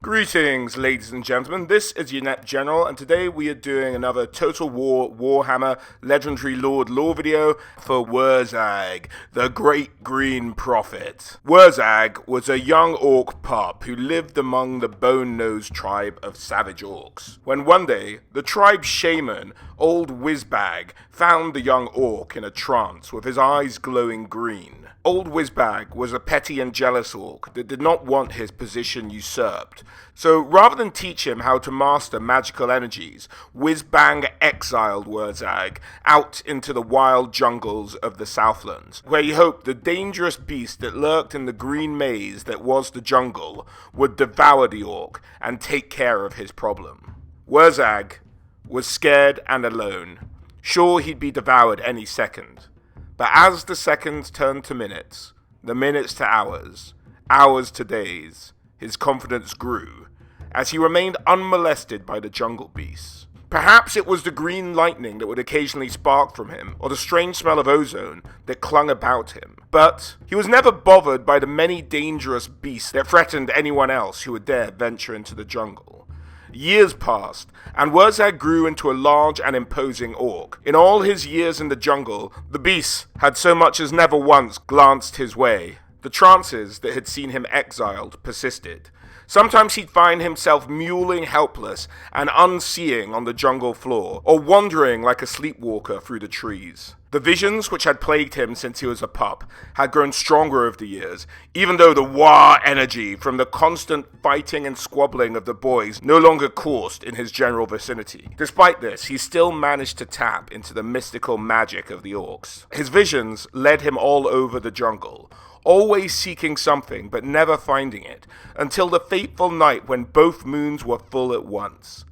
Greetings, ladies and gentlemen. This is your Net General, and today we are doing another Total War Warhammer Legendary Lord lore video for Wurrzag, the Great Green Prophet. Wurrzag was a young orc pup who lived among the bone-nosed tribe of savage orcs. When one day, the tribe's shaman, Old Wurrzag, found the young orc in a trance with his eyes glowing green. Old Wurrzag was a petty and jealous orc that did not want his position usurped. So rather than teach him how to master magical energies, Wurrzag exiled Wurrzag out into the wild jungles of the Southlands, where he hoped the dangerous beast that lurked in the green maze that was the jungle would devour the orc and take care of his problem. Wurrzag was scared and alone, sure he'd be devoured any second. But as the seconds turned to minutes, the minutes to hours, hours to days, his confidence grew, as he remained unmolested by the jungle beasts. Perhaps it was the green lightning that would occasionally spark from him, or the strange smell of ozone that clung about him. But he was never bothered by the many dangerous beasts that threatened anyone else who would dare venture into the jungle. Years passed, and Wurrzag grew into a large and imposing orc. In all his years in the jungle, the beasts had so much as never once glanced his way. The trances that had seen him exiled persisted. Sometimes he'd find himself mewling helpless and unseeing on the jungle floor, or wandering like a sleepwalker through the trees. The visions which had plagued him since he was a pup had grown stronger over the years, even though the war energy from the constant fighting and squabbling of the boys no longer coursed in his general vicinity. Despite this, he still managed to tap into the mystical magic of the orcs. His visions led him all over the jungle, always seeking something but never finding it, until the fateful night when both moons were full at once.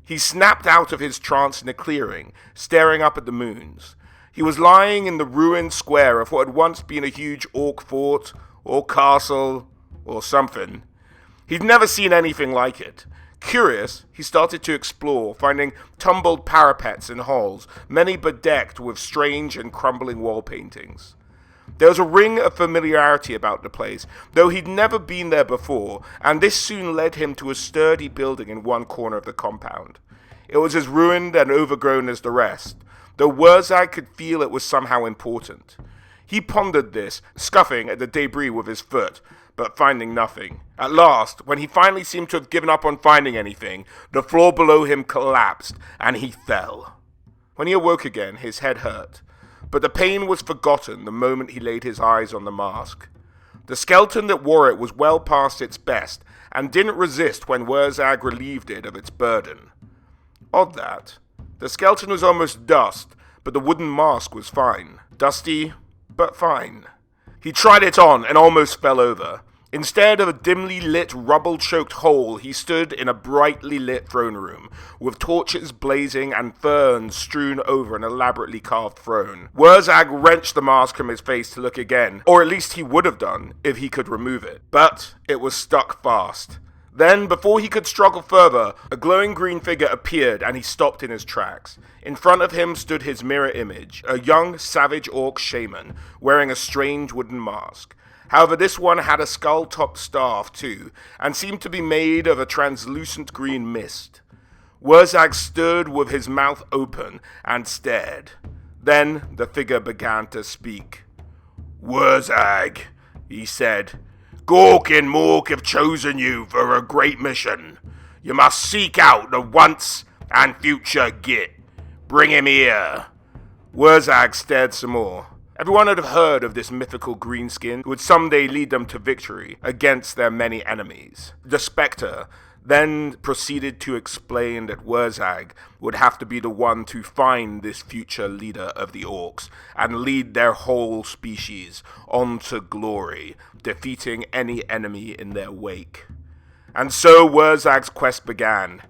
He snapped out of his trance in a clearing, staring up at the moons. He was lying in the ruined square of what had once been a huge orc fort, or castle, or something. He'd never seen anything like it. Curious, he started to explore, finding tumbled parapets and halls, many bedecked with strange and crumbling wall paintings. There was a ring of familiarity about the place, though he'd never been there before, and this soon led him to a sturdy building in one corner of the compound. It was as ruined and overgrown as the rest, though Wurrzag could feel it was somehow important. He pondered this, scuffing at the debris with his foot, but finding nothing. At last, when he finally seemed to have given up on finding anything, the floor below him collapsed, and he fell. When he awoke again, his head hurt, but the pain was forgotten the moment he laid his eyes on the mask. The skeleton that wore it was well past its best, and didn't resist when Wurrzag relieved it of its burden. Odd that. The skeleton was almost dust, but the wooden mask was fine. Dusty, but fine. He tried it on and almost fell over. Instead of a dimly lit, rubble-choked hole, he stood in a brightly lit throne room, with torches blazing and ferns strewn over an elaborately carved throne. Wurrzag wrenched the mask from his face to look again, or at least he would have done if he could remove it. But it was stuck fast. Then, before he could struggle further, a glowing green figure appeared and he stopped in his tracks. In front of him stood his mirror image, a young savage orc shaman, wearing a strange wooden mask. However, this one had a skull-topped staff too, and seemed to be made of a translucent green mist. Wurrzag stood with his mouth open and stared. Then the figure began to speak. "Wurrzag," he said, "Gork and Mork have chosen you for a great mission. You must seek out the once and future Git. Bring him here." Wurrzag stared some more. Everyone had heard of this mythical greenskin who would someday lead them to victory against their many enemies. The Spectre then proceeded to explain that Wurrzag would have to be the one to find this future leader of the orcs and lead their whole species on to glory, defeating any enemy in their wake. And so Wurrzag's quest began.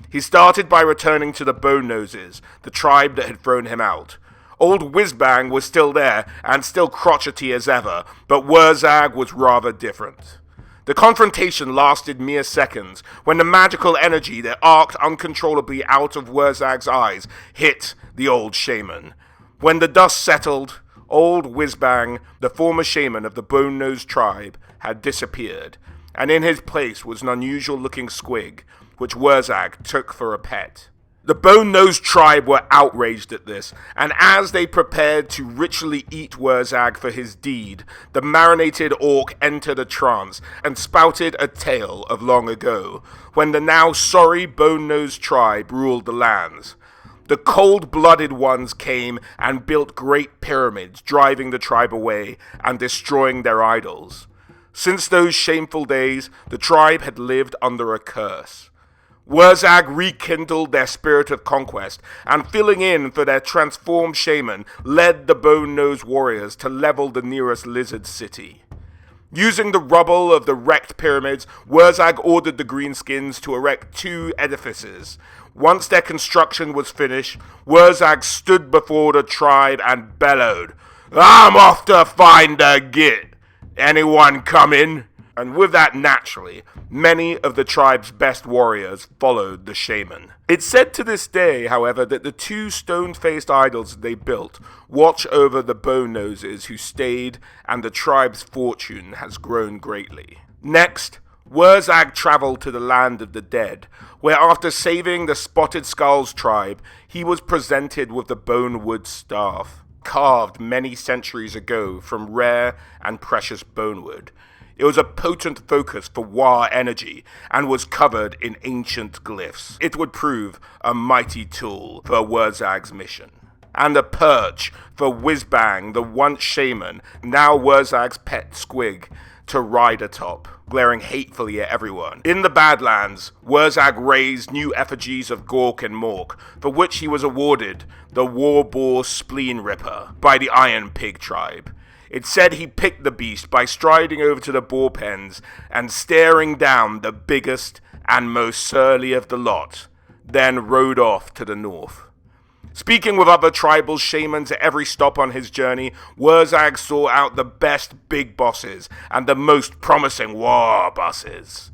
He started by returning to the Bone Noses, the tribe that had thrown him out. Old Wurrzag was still there, and still crotchety as ever, but Wurrzag was rather different. The confrontation lasted mere seconds, when the magical energy that arced uncontrollably out of Wurrzag's eyes hit the old shaman. When the dust settled, Old Wurrzag, the former shaman of the Bone-Nosed tribe, had disappeared, and in his place was an unusual-looking squig, which Wurrzag took for a pet. The Bone-Nosed tribe were outraged at this, and as they prepared to ritually eat Wurrzag for his deed, the marinated orc entered a trance and spouted a tale of long ago, when the now sorry Bone-Nosed tribe ruled the lands. The cold-blooded ones came and built great pyramids, driving the tribe away and destroying their idols. Since those shameful days, the tribe had lived under a curse. Wurrzag rekindled their spirit of conquest, and filling in for their transformed shaman, led the Bone-Nosed warriors to level the nearest lizard city. Using the rubble of the wrecked pyramids, Wurrzag ordered the Greenskins to erect 2 edifices. Once their construction was finished, Wurrzag stood before the tribe and bellowed, "I'm off to find the Git! Anyone coming?" And with that, naturally, many of the tribe's best warriors followed the shaman. It's said to this day, however, that the 2 stone-faced idols they built watch over the Bone-Noses who stayed, and the tribe's fortune has grown greatly. Next, Wurrzag traveled to the land of the dead, where after saving the Spotted Skulls tribe, he was presented with the Bonewood staff, carved many centuries ago from rare and precious bonewood. It was a potent focus for War energy and was covered in ancient glyphs. It would prove a mighty tool for Wurrzag's mission. And a perch for Whizbang, the once shaman, now Wurrzag's pet squig, to ride atop, glaring hatefully at everyone. In the Badlands, Wurrzag raised new effigies of Gork and Mork, for which he was awarded the War Boar Spleen Ripper by the Iron Pig tribe. It said he picked the beast by striding over to the boar pens and staring down the biggest and most surly of the lot, then rode off to the north. Speaking with other tribal shamans at every stop on his journey, Wurrzag sought out the best big bosses and the most promising war bosses.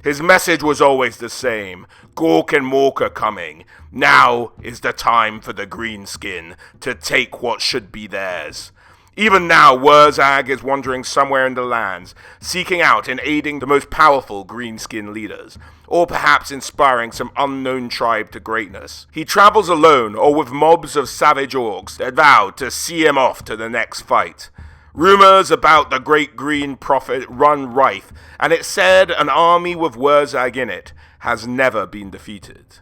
His message was always the same: Gork and Mork are coming. Now is the time for the Greenskin to take what should be theirs. Even now, Wurrzag is wandering somewhere in the lands, seeking out and aiding the most powerful Greenskin leaders, or perhaps inspiring some unknown tribe to greatness. He travels alone or with mobs of savage orcs that vow to see him off to the next fight. Rumors about the Great Green Prophet run rife, and it's said an army with Wurrzag in it has never been defeated.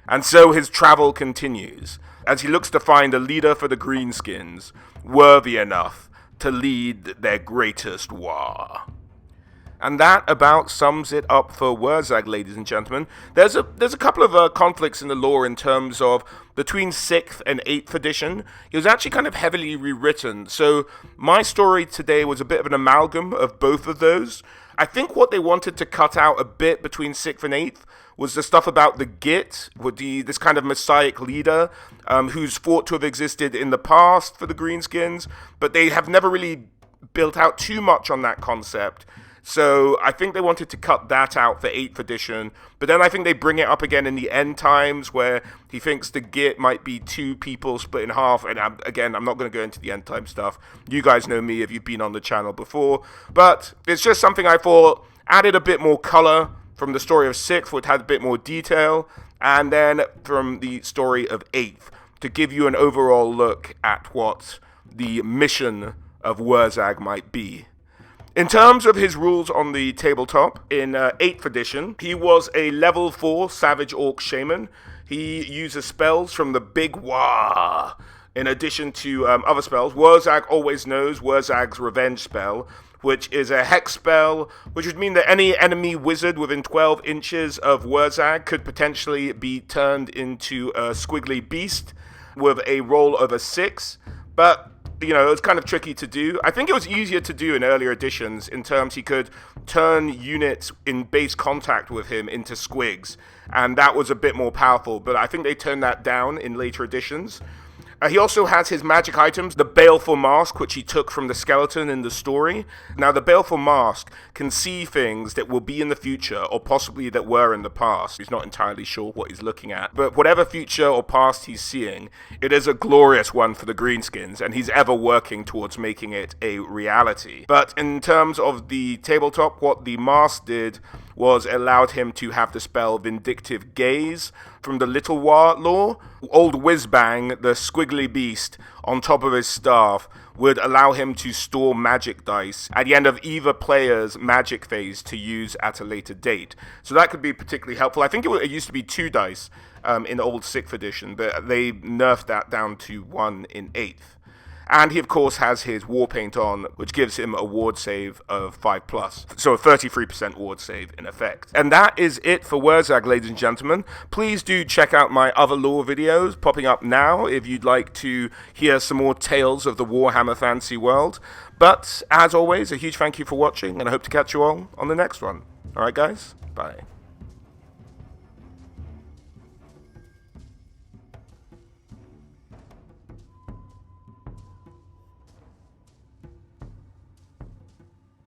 And so his travel continues, as he looks to find a leader for the Greenskins, worthy enough to lead their greatest war. And that about sums it up for Wurrzag, ladies and gentlemen. There's a couple of conflicts in the lore in terms of between 6th and 8th edition. It was actually kind of heavily rewritten, so my story today was a bit of an amalgam of both of those. I think what they wanted to cut out a bit between 6th and 8th was the stuff about the Git, with this kind of messiah leader who's thought to have existed in the past for the Greenskins, but they have never really built out too much on that concept. So I think they wanted to cut that out for 8th edition, but then I think they bring it up again in the end times where he thinks the Git might be 2 people split in half, and I'm not going to go into the end time stuff. You guys know me if you've been on the channel before, but it's just something I thought added a bit more color from the story of 6th, which had a bit more detail, and then from the story of 8th, to give you an overall look at what the mission of Wurrzag might be. In terms of his rules on the tabletop, in 8th edition, he was a level 4 Savage Orc Shaman. He uses spells from the Big Wah, in addition to other spells. Wurrzag always knows Wurrzag's Revenge spell, which is a hex spell, which would mean that any enemy wizard within 12 inches of Wurrzag could potentially be turned into a squiggly beast with a roll of a 6, but you know, it was kind of tricky to do. I think it was easier to do in earlier editions in terms he could turn units in base contact with him into squigs, and that was a bit more powerful, but I think they turned that down in later editions. He also has his magic items, the Baleful Mask, which he took from the skeleton in the story. Now, the Baleful Mask can see things that will be in the future, or possibly that were in the past. He's not entirely sure what he's looking at. But whatever future or past he's seeing, it is a glorious one for the Greenskins, and he's ever working towards making it a reality. But in terms of the tabletop, what the mask did was allowed him to have the spell Vindictive Gaze from the Little War lore. Old Whizbang, the squiggly beast on top of his staff, would allow him to store magic dice at the end of either player's magic phase to use at a later date. So that could be particularly helpful. I think it used to be 2 dice in old 6th edition, but they nerfed that down to 1 in 8th. And he, of course, has his Warpaint on, which gives him a ward save of 5+. So a 33% ward save in effect. And that is it for Wurrzag, ladies and gentlemen. Please do check out my other lore videos popping up now if you'd like to hear some more tales of the Warhammer fantasy world. But, as always, a huge thank you for watching, and I hope to catch you all on the next one. Alright, guys? Bye.